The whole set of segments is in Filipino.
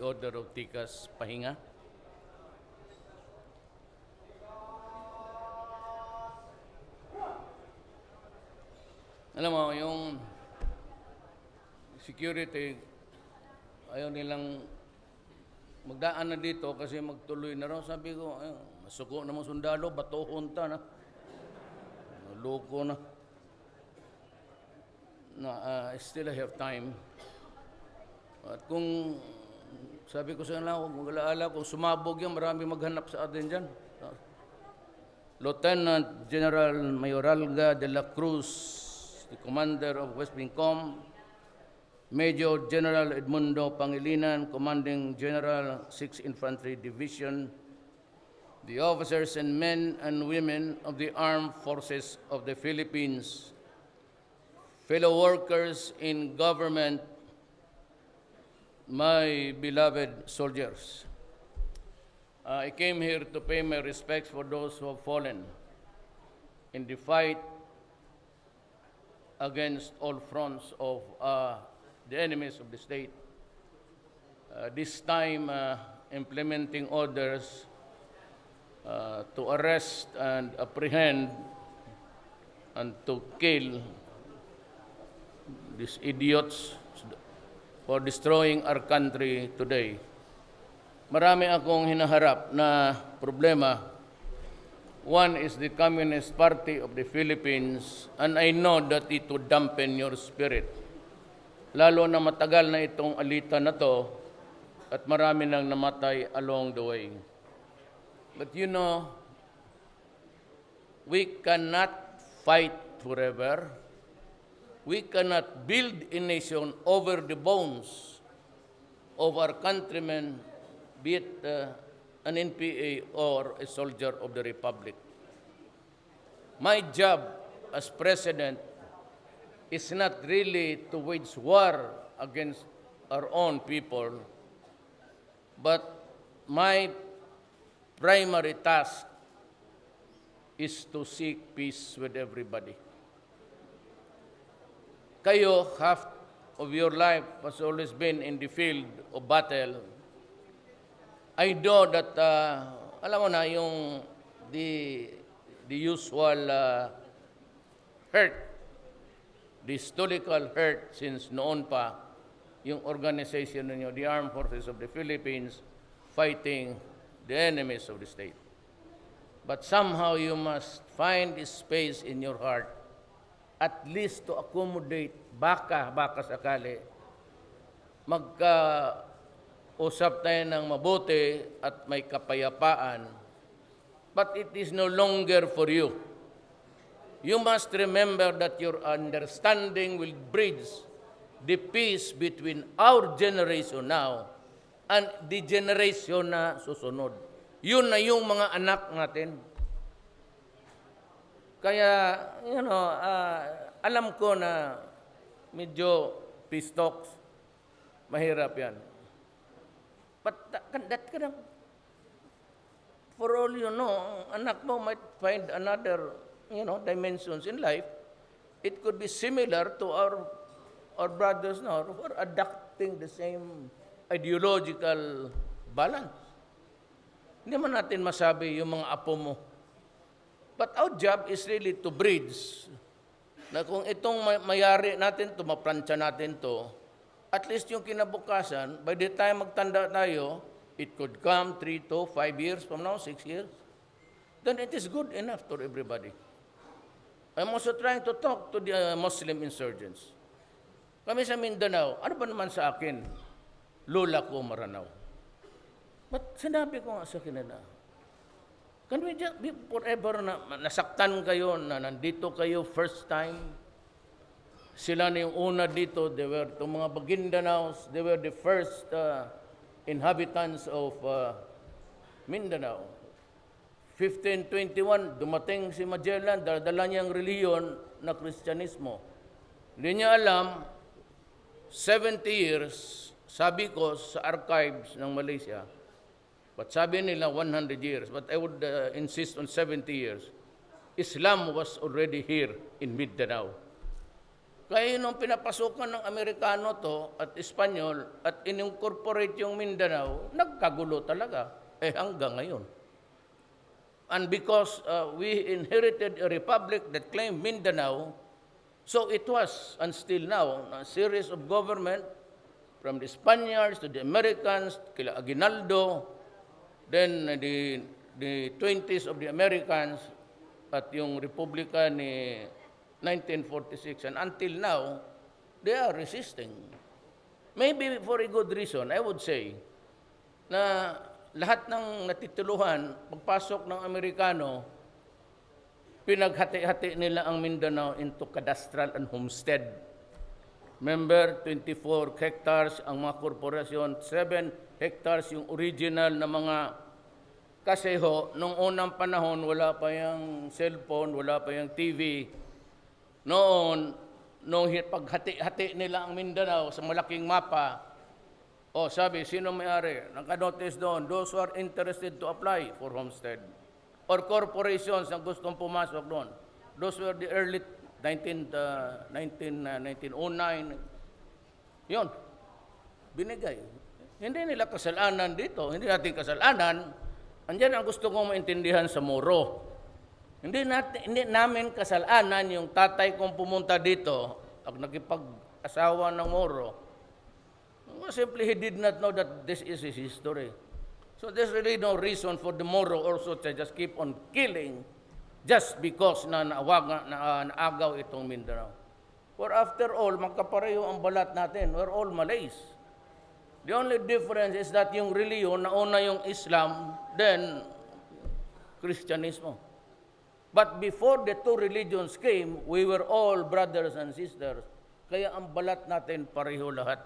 order of Tikas Pahinga. Alam mo, yung security, ayaw nilang magdaan na dito kasi magtuloy na raw. Sabi ko, masuko na mga sundalo, batohon ta na. Loko na. I still have time. At kung, sabi ko sa kanila, kung alaala, kung sumabog yan, marami maghanap sa atin dyan. Lieutenant General Mayoralga de la Cruz, the commander of West Vincom, Major General Edmundo Pangilinan, Commanding General 6th Infantry Division, the officers and men and women of the Armed Forces of the Philippines, fellow workers in government, my beloved soldiers. I came here to pay my respects for those who have fallen in the fight against all fronts of the enemies of the state. This time, implementing orders to arrest and apprehend and to kill these idiots for destroying our country today. Marami akong hinaharap na problema. One is the Communist Party of the Philippines, and I know that it would dampen your spirit. Lalo na matagal na itong alitan na to at marami nang namatay along the way. But you know, we cannot fight forever. We cannot build a nation over the bones of our countrymen, be it an NPA or a soldier of the Republic. My job as president is not really to wage war against our own people, but my primary task is to seek peace with everybody. Kayo, half of your life has always been in the field of battle. I know that, alam mo na, yung the usual hurt, the historical hurt since noon pa, yung organization ninyo, the Armed Forces of the Philippines, fighting the enemies of the state. But somehow you must find a space in your heart, at least to accommodate, baka sakali, usap tayo ng mabuti at may kapayapaan, but it is no longer for you. You must remember that your understanding will bridge the peace between our generation now and the generation na susunod. Yun na yung mga anak natin. Kaya, alam ko na medyo peace talks, mahirap yan. But that kind of, for all you know, anak mo might find another, dimensions in life. It could be similar to our brothers now who are adopting the same ideological balance. Hindi man natin masabi yung mga apo mo. But our job is really to bridge. Na kung itong mayari natin to, maplansya natin to, at least yung kinabukasan, by the time magtanda tayo, it could come 3 to 5 years from now, 6 years. Then it is good enough for everybody. I'm also trying to talk to the Muslim insurgents. Kami sa Mindanao, ano ba naman sa akin? Lola ko Maranao. But sinabi ko nga sa kanila, can we just be forever na nasaktan kayo, na nandito kayo first time? Sila na yung una dito, they were itong mga Bagindanaos, they were the first inhabitants of Mindanao. 1521, dumating si Magellan, dala niyang reliyon na Kristyanismo. Hindi niya alam, 70 years, sabi ko sa archives ng Malaysia, but sabi nila 100 years, but I would insist on 70 years, Islam was already here in Mindanao. Kaya nung pinapasukan ng Amerikano to at Espanyol at inincorporate yung Mindanao, nagkagulo talaga. Hanggang ngayon. And because we inherited a republic that claimed Mindanao, so it was, and still now, a series of government from the Spaniards to the Americans, kila Aguinaldo, then the 20s of the Americans, at yung Republika ni 1946, and until now, they are resisting. Maybe for a good reason, I would say, na lahat ng natituluhan, pagpasok ng Amerikano, pinaghati-hati nila ang Mindanao into cadastral and homestead. Remember, 24 hectares ang mga korporasyon, 7 hectares yung original na mga kaseho. Nung unang panahon, wala pa yung cellphone, wala pa yung TV. Noon, nung paghati-hati nila ang Mindanao sa malaking mapa, sabi, sino may-ari? Naka-notice doon, those who are interested to apply for homestead. Or corporations na gustong pumasok doon. Those were the early 1909. Yun, binigay. Hindi nila kasalanan dito, hindi natin kasalanan. Andiyan ang gusto kong maintindihan sa Moro. Hindi namin kasalanan yung tatay kong pumunta dito at nakipag-asawa ng Moro. Simply he did not know that this is his history. So there's really no reason for the Moro also to just keep on killing just because naagaw itong Mindanao. For after all, magkapareho ang balat natin. We're all Malays. The only difference is that yung reliyon, nauna yung Islam, then Christianismo. But before the two religions came, we were all brothers and sisters. Kaya ang balat natin pareho lahat.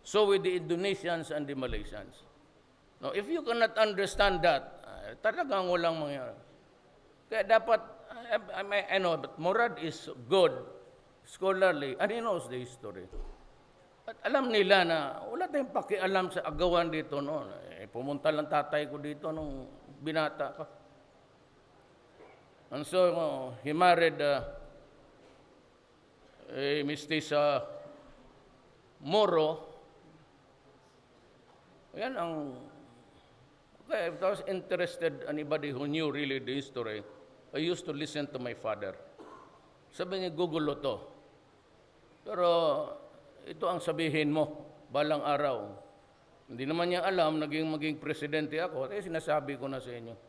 So with the Indonesians and the Malaysians. Now, if you cannot understand that, talagang walang mangyari. Kaya dapat, I know, but Murad is good, scholarly, and he knows the history. At alam nila na wala tayong pakialam sa agawan dito noon. Pumunta lang tatay ko dito nung binata pa. And so, he married a mestiza Moro. Yan ang... Okay, if I was interested, anybody who knew really the history, I used to listen to my father. Sabi niya, gugulo to. Pero ito ang sabihin mo, balang araw. Hindi naman niya alam, maging presidente ako, sinasabi ko na sa inyo.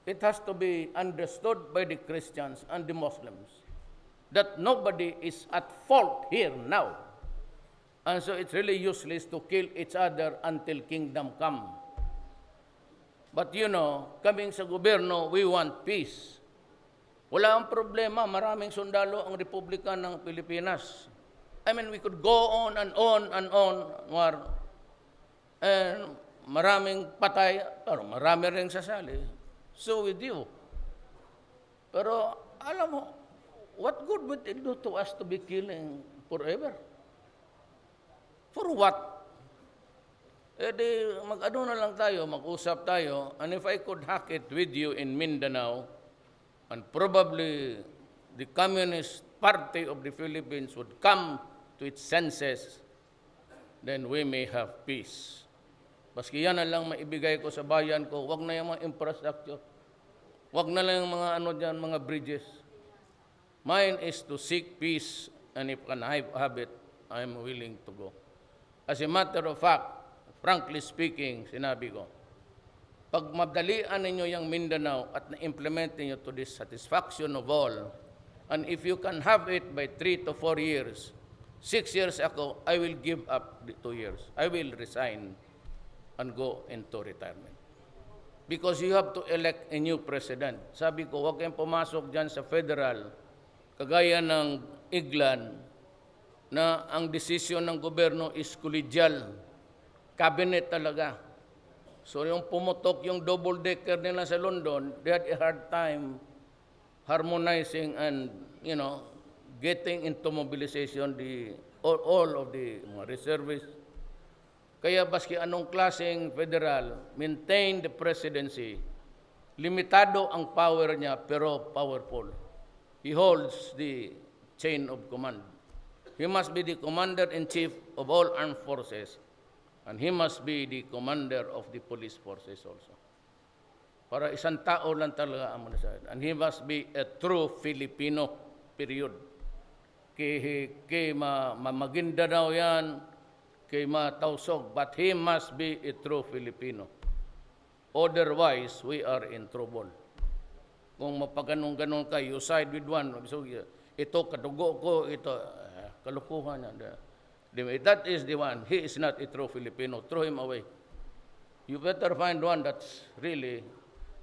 It has to be understood by the Christians and the Muslims that nobody is at fault here now. And so it's really useless to kill each other until kingdom come. But you know, kaming sa gobyerno, we want peace. Wala ang problema, maraming sundalo ang Republika ng Pilipinas. I mean, we could go on and on and on, and maraming patay, pero marami rin sasali. So with you. Pero alam mo, what good would it do to us to be killing forever? For what? Di mag-ano na lang tayo, mag-usap tayo, and if I could hack it with you in Mindanao, and probably the Communist Party of the Philippines would come to its senses, then we may have peace. Baski yan na lang maibigay ko sa bayan ko, wag na yung mga infrastructure, wag na lang yung mga ano dyan, mga bridges. Mine is to seek peace, and if I have it, I'm willing to go. As a matter of fact, frankly speaking, sinabi ko, pag madalian ninyo yung Mindanao at na-implement ninyo to the satisfaction of all, and if you can have it by 3 to 4 years, 6 years ago, I will give up the 2 years. I will resign and go into retirement. Because you have to elect a new president. Sabi ko, huwag kayong pumasok dyan sa federal, kagaya ng Iglan, na ang desisyon ng gobyerno is collegial. Cabinet talaga. So yung pumutok yung double-decker nila sa London, they had a hard time harmonizing and, getting into mobilization all of the reservists. Kaya baski anong klaseng federal, maintain the presidency. Limitado ang power niya, pero powerful. He holds the chain of command. He must be the commander-in-chief of all armed forces, and he must be the commander of the police forces also. Para isang tao lang talaga ang manasad. And he must be a true Filipino, period. Kay Maguindanao yan, kay Matausog, but he must be a true Filipino. Otherwise, we are in trouble. Kung mapaganong-ganon ka, you side with one, so, ito kadugo ko, ito, kalukuhan yan. That is the one. He is not a true Filipino. Throw him away. You better find one that's really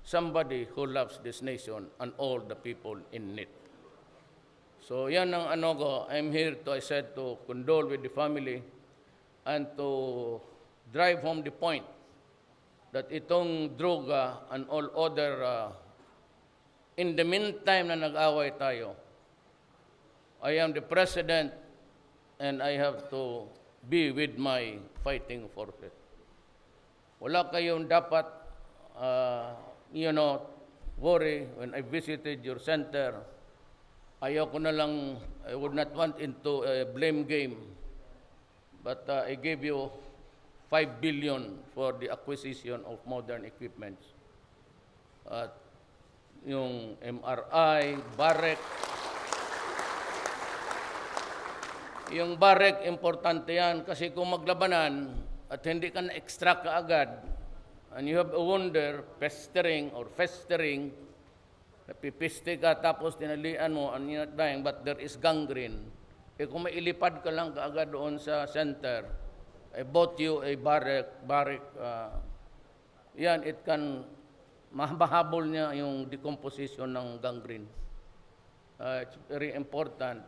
somebody who loves this nation and all the people in it. So yan ang ano ko. I'm here to, I said, to condole with the family and to drive home the point that itong droga and all other, in the meantime na nag-away tayo, I am the president and I have to be with my fighting forces. Wala kayong dapat, worry. When I visited your center, ayaw ko na lang, I would not want into a blame game. But I gave you 5 billion for the acquisition of modern equipment. Yung MRI, barrek. Yung barrek, importante yan kasi kung maglabanan at hindi ka na-extract kaagad, and you have a wonder, festering, napipiste ka tapos tinalian mo, and you're not dying, but there is gangrene. Kung may ilipad ka lang kaagad doon sa center, I bought you a barrack, yan, it can, mahahabol niya yung decomposition ng gangrene. It's very important,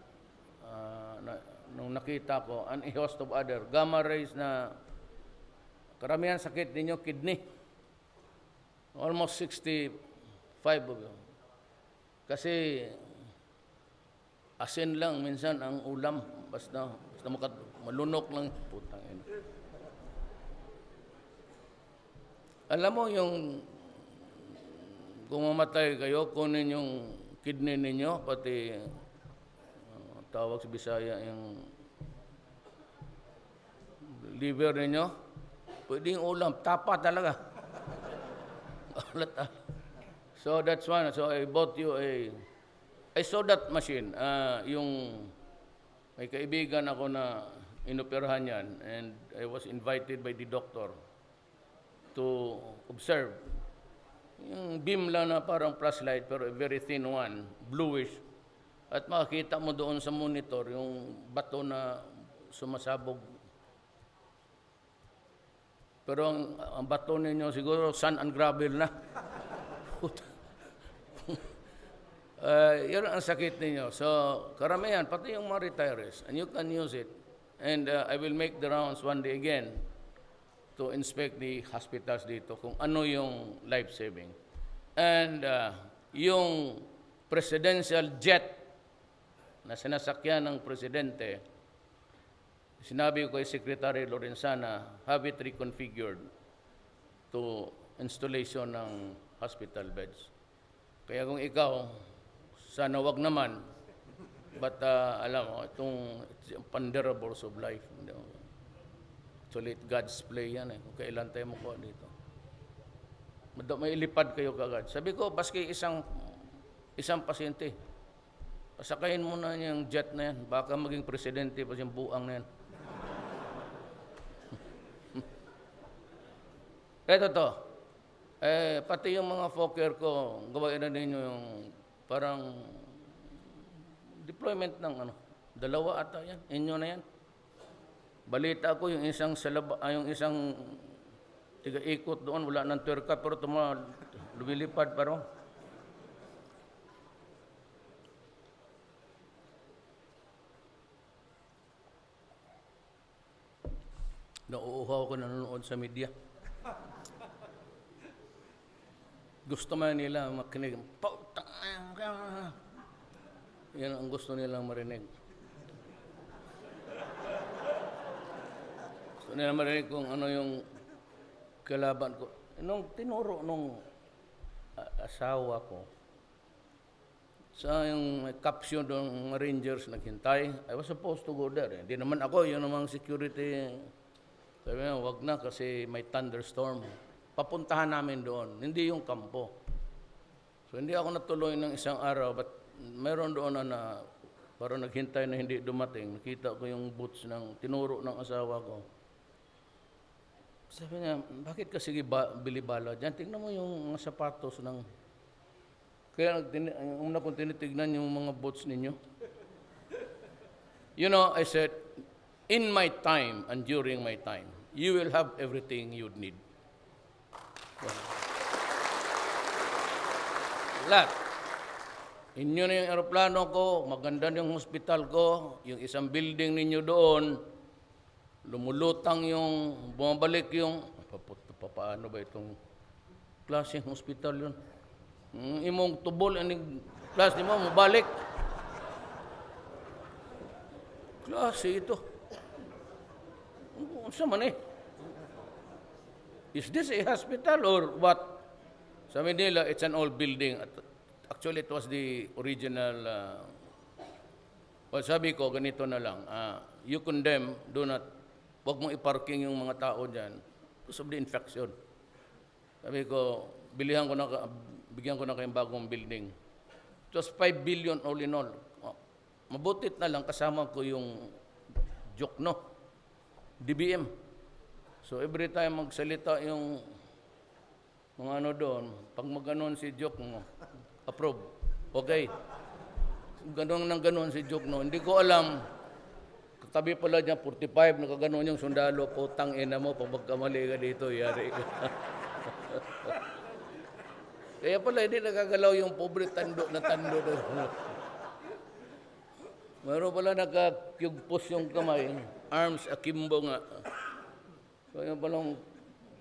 nung nakita ko, and a host of other, gamma rays na, karamihan sakit ninyo, kidney. Almost 65 of you. Kasi, asin lang minsan ang ulam, basta malunok lang, putang ina. Alam mo yung kung mamatay kayo, kunin yung kidney ninyo, pati tawag sa Bisaya yung liver ninyo, pwedeng ulam, tapa talaga. So that's one. So I bought you I saw that machine, yung may kaibigan ako na inoperahan yan, and I was invited by the doctor to observe. Yung beam lang na parang flashlight, pero a very thin one, bluish. At makikita mo doon sa monitor yung bato na sumasabog. Pero ang bato ninyo siguro sand and gravel na. Yun ang sakit ninyo. So, karamihan, pati yung mga retirees, and you can use it. And I will make the rounds one day again to inspect the hospitals dito kung ano yung life-saving. And yung presidential jet na sinasakyan ng presidente, sinabi ko kay Secretary Lorenzana, have it reconfigured to installation ng hospital beds. Kaya kung ikaw, sana wag naman, but alam mo, itong ponderables of life. Actually, God's play yan eh. Kung kailan tayo makuha dito. May ilipad kayo kagad. Sabi ko, baski isang pasyente, pasakayin mo na yung jet na yan. Baka maging presidente pa siyang buang na yan. Eto to. Pati yung mga Fokker ko, gawain na ninyo yung parang deployment ng dalawa ata yan. Inyo na yan. Balita ko yung isang tiga-ikot doon, wala ng turka, pero lumilipad pa ron. Nauuhaw ko nanonood sa media. Gusto man nila makinig. Yan ang gusto nilang marinig. Gusto nilang marinig kung ano yung kalaban ko. Nung tinuro nung asawa ko sa yung may caption ng mga Rangers naghintay. I was supposed to go there. Hindi naman ako, yun namang security. Sabi niya, wag na kasi may thunderstorm. Papuntahan namin doon, hindi yung kampo. So hindi ako natuloy ng isang araw, but meron doon na parang naghintay na hindi dumating. Nakita ko yung boots ng tinuro ng asawa ko. Sabi niya, bakit kasi bilibala dyan? Tingnan mo yung mga sapatos ng... Kaya una kong tinitignan yung mga boots ninyo. You know, I said, in my time and during my time, you will have everything you'd need. Lahat. Inyo na yung aeroplano ko, maganda yung hospital ko, yung isang building ninyo doon, lumulutang yung, bumabalik yung, paano ba itong klaseng hospital yun? Imong tubol, klase mo, mabalik. Klase ito. Sa man eh? Is this a hospital or what? Sa Manila, it's an old building. Actually, it was the original, well, sabi ko, ganito na lang, you condemn, do not, huwag mong iparking yung mga tao dyan because of the infection. Sabi ko, bigyan ko na kayong bagong building. It was 5 billion all in all. Mabutit na lang, kasama ko yung Jokno, DBM. So every time magsalita yung mga ano doon, pag maganon si Jokno, approve. Okay. Ganon ng ganon si Jokno. Hindi ko alam, katabi pala niya, 45, nakaganon yung sundalo, putang ina mo, pag magkamali ka dito, yari ka. Kaya pala hindi nakagalaw yung pobre tando na tando doon. Meron pala nakakyugpos yung kamay, arms akimbo nga. Kaya palang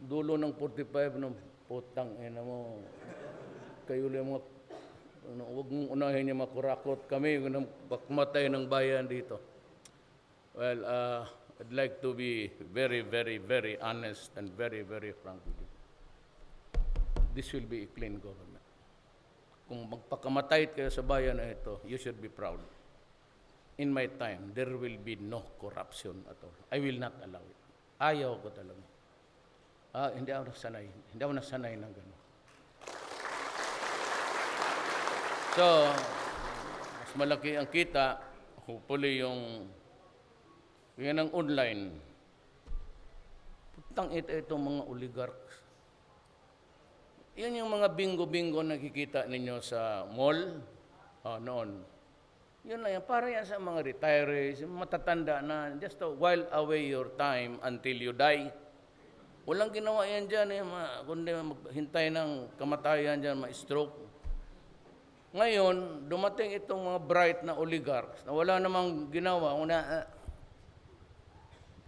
dulo ng 45 ng putang ina mo. Kayo lang mga, huwag mong unahin niya makurakot kami ng pakmatay ng bayan dito. Well, I'd like to be very, very, very honest and very, very frank with you. This will be a clean government. Kung magpakamatay kayo sa bayan na ito, you should be proud. In my time, there will be no corruption at all. I will not allow it. Ayaw ko talaga. Hindi ako nasanay. Hindi ako nasanay ng gano'n. So, mas malaki ang kita, hopefully yung yan ang online. Putang itong mga oligarchs. Yan yung mga bingo-bingo nakikita ninyo sa mall noon. Yun na yan. Para yan sa mga retirees, matatanda na just to while away your time until you die. Walang ginawa yan dyan. Kundi maghintay ng kamatayan dyan, ma-stroke. Ngayon, dumating itong mga bright na oligarchs na wala namang ginawa.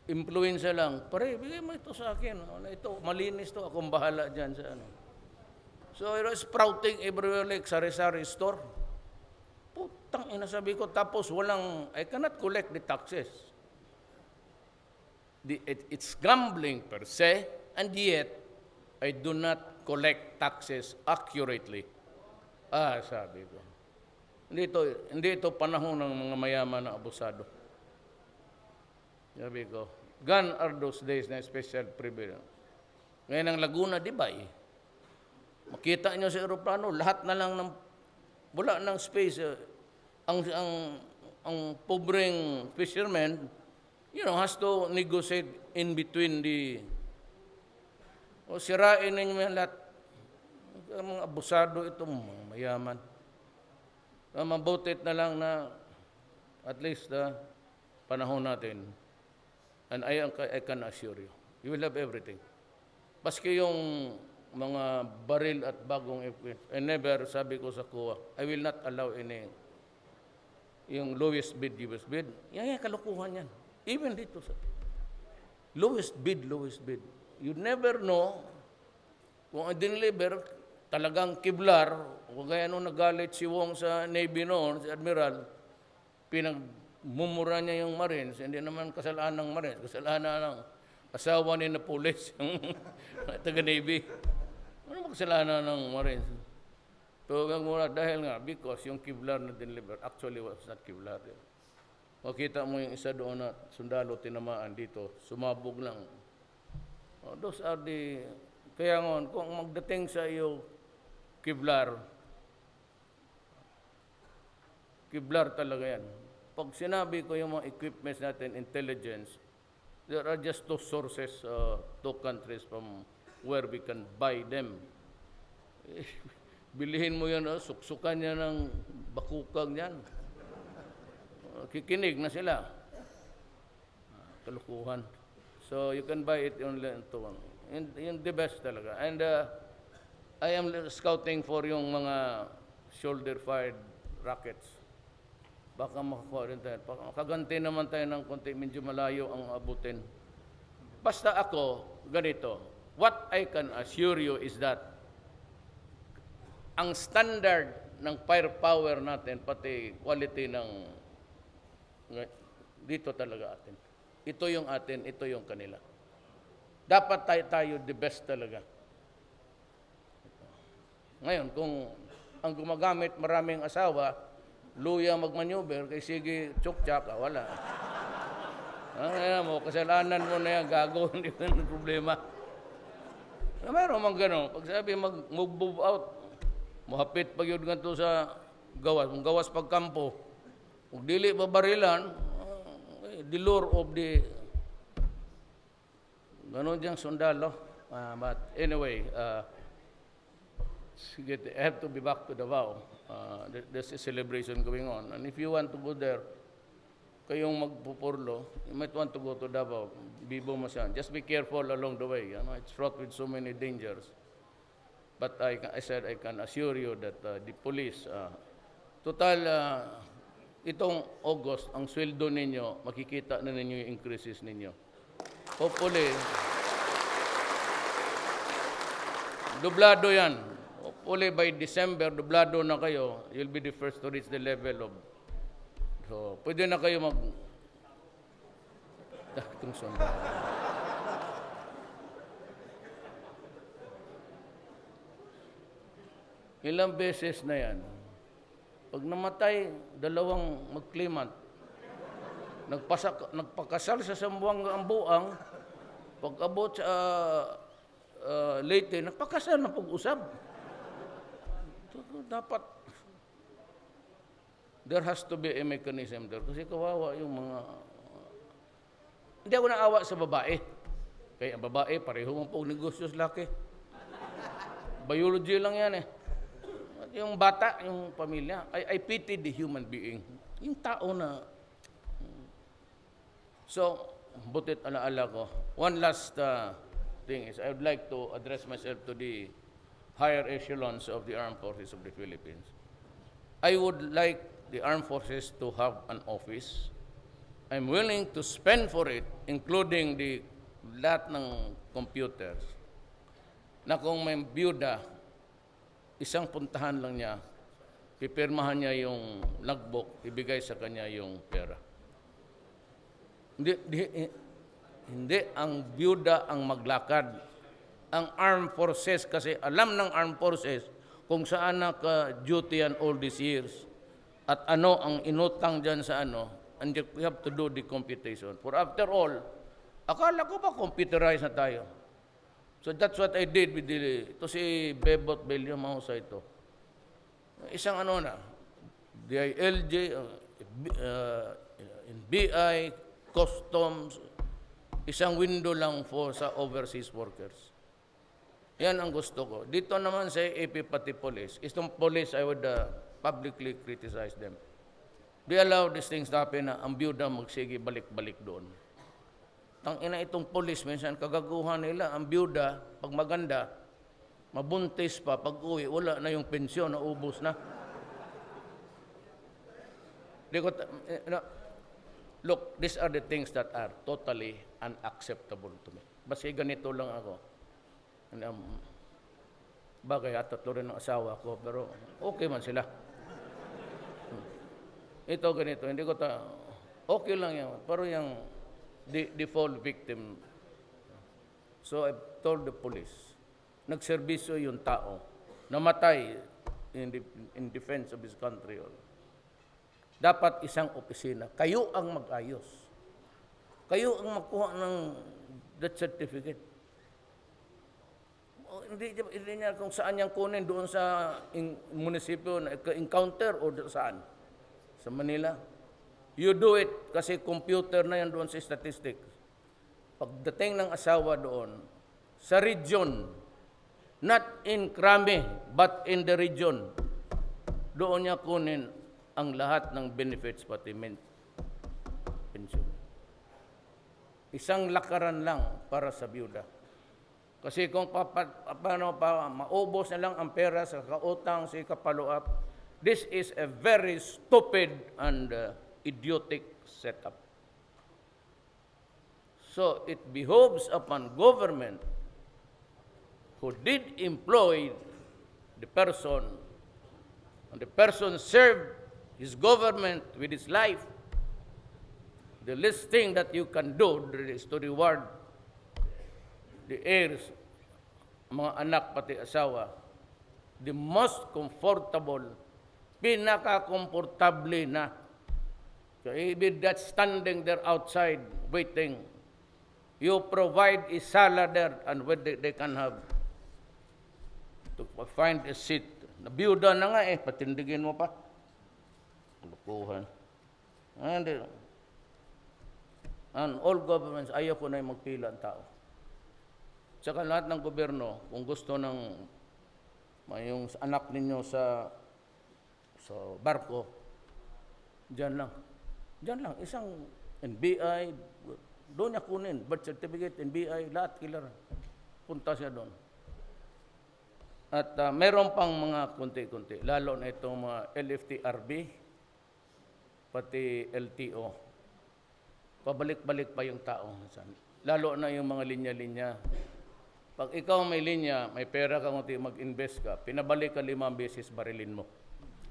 Influensya lang. Pare, bigay mo ito sa akin. Ito, malinis to. Akong bahala dyan sa ano. So, it was sprouting everywhere like sari-sari store. Putang ina, sabi ko. Tapos I cannot collect the taxes. It's gambling per se, and yet, I do not collect taxes accurately. Sabi ko. Hindi ito panahon ng mga mayaman na abusado. Sabi ko, gone are those days na special privilege. Ngayon ang Laguna, di ba eh? Makita nyo sa aeroplano, lahat na lang wala ng space. Ang pobreng fisherman, has to negotiate in between sirain ninyo yan lahat. Mga abusado itong mga mayaman. Mabutit na lang na at least panahon natin. And I can assure you, you will have everything. Paski yung mga baril at bagong equipment. I never, sabi ko sa COA, I will not allow yung lowest bid. Yan, kalukuhan yan. Even dito sa lowest bid. You never know kung i-deliver talagang kiblar, o kaya nung nagalit si Wong sa Navy noon, si Admiral, pinagmumura niya yung Marines, hindi naman kasalanan ng Marines, kasalanan ng asawa ni Napoles, yung taga-Navy. Ano ba kasalanan ng Marines? Pero wag muna dahil nga, because yung Kevlar na deliver, actually was not Kevlar. Makita mo yung isa doon na sundalo tinamaan dito, sumabog lang. Oh, those are the, kaya ngon, kung magdating sa iyo, Kevlar talaga yan. Pag sinabi ko yung mga equipments natin, intelligence, there are just two sources, two countries from where we can buy them. Bilihin mo yan, suksukan yan ng bakukang yan. Kikinig na sila. Kalukuhan. So you can buy it only into one. Yun the best talaga. And I am scouting for yung mga shoulder-fired rockets. Baka makakuha rin tayo. Makaganti naman tayo ng konti, medyo malayo ang abutin. Basta ako, ganito. What I can assure you is that ang standard ng firepower natin, pati quality ng dito talaga atin. Ito yung atin, ito yung kanila. Dapat tayo the best talaga. Ngayon, kung ang gumagamit maraming asawa, luya magmaneuver, kay sige tsuktsak, wala. Ano mo, kasalanan mo na yan, gago, hindi mo na problema. Meron mang gano'n. Pag sabi mag-move out, mahapit pag yun ganito sa gawas. Kung gawas pagkampo, kung dili babarilan, the lure of the ganon diyang sundalo. But anyway, I have to be back to Davao. There's a celebration going on. And if you want to go there, kayong magpupurlo, you might want to go to Davao. Bibo mo siya. Just be careful along the way. You know, it's fraught with so many dangers. But I said I can assure you that the police, total, itong August, ang sweldo ninyo, makikita na ninyo yung increases ninyo. Hopefully, dublado yan. Hopefully by December, dublado na kayo. You'll be the first to reach the level of... So, pwede na kayo mag... Itong sundalo. Ilang beses na yan. Pag namatay, dalawang mag-claimant. Nagpakasal sa Sambuang-Ambuang, pag-abot sa Leyte, nagpakasal na pag-usab. Dapat, there has to be a mechanism there. Kasi kawawa yung mga... Hindi ako naawa sa babae. Kaya ang babae, pareho mong pag-negosyo sa laki. Biology lang yan eh. Yung bata, yung pamilya, I pity the human being. Yung tao na... So, butit alaala ko. One last thing is, I would like to address myself to the higher echelons of the Armed Forces of the Philippines. I would like the Armed Forces to have an office. I'm willing to spend for it, including the lahat ng computers, na kung may byuda, isang puntahan lang niya, pipirmahan niya yung logbook, ibigay sa kanya yung pera. Hindi ang byuda ang maglakad. Ang armed forces, kasi alam ng armed forces kung saan naka-duty yan all these years at ano ang inutang dyan sa ano, and we have to do the computation. For after all, akala ko ba computerized na tayo? So that's what I did with ito si Bebot Belio Mausa ito. Isang ano na, DILG, NBI, Customs, isang window lang for sa overseas workers. Yan ang gusto ko. Dito naman sa AP pati police, itong police I would publicly criticize them. They allow these things to happen na ang byuda magsige balik-balik doon. Tangina itong police, minsan kagaguhan nila, ang byuda, pag maganda, mabuntis pa, pag uwi, wala na yung pensyon, naubos na. Look, these are the things that are totally unacceptable to me. Basta ganito lang ako. Bagay at tatlo rin ng asawa ko, pero okay man sila. Ito ganito, hindi ko okay lang yan, pero yung the fall victim. So I told the police, nagserbisyo yung tao, namatay, in defense of his country. Dapat isang opisina. Kayo ang mag-ayos. Kayo ang magkuha ng death certificate. Hindi niya kung saan niyang kunin, doon sa munisipyo na encounter o saan? Sa Manila. You do it kasi computer na yan doon sa statistics. Pagdating ng asawa doon, sa region, not in Krame, but in the region, doon niya kunin ang lahat ng benefits pati pension. Isang lakaran lang para sa byuda. Kasi kung maubos na lang ang pera sa kautang, sa kapalo-up, this is a very stupid and idiotic setup. So it behoves upon government who did employ the person, and the person served his government with his life. The least thing that you can do is to reward the heirs, mga anak pati asawa, the most comfortable, pinaka-komportable na. So even that standing there outside waiting, you provide a salad there and where they can have to find a seat. Nabiyuda na nga patindigin mo pa. Lukuhan. And all governments, ayaw ko na yung magpila ang tao. Tsaka lahat ng gobyerno, kung gusto ng yung anak ninyo sa barko, dyan lang. Dyan lang. Isang NBI, doon niya kunin. Birth certificate, NBI, lahat kailangan. Punta siya doon. At meron pang mga kunti-kunti, lalo na itong mga LFTRB, pati LTO. Pabalik-balik pa yung tao. Lalo na yung mga linya-linya. Pag ikaw may linya, may pera ka kung mag-invest ka, pinabalik ka 5 beses, barilin mo.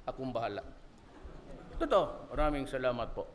Akong bahala. Totoo. Maraming salamat po.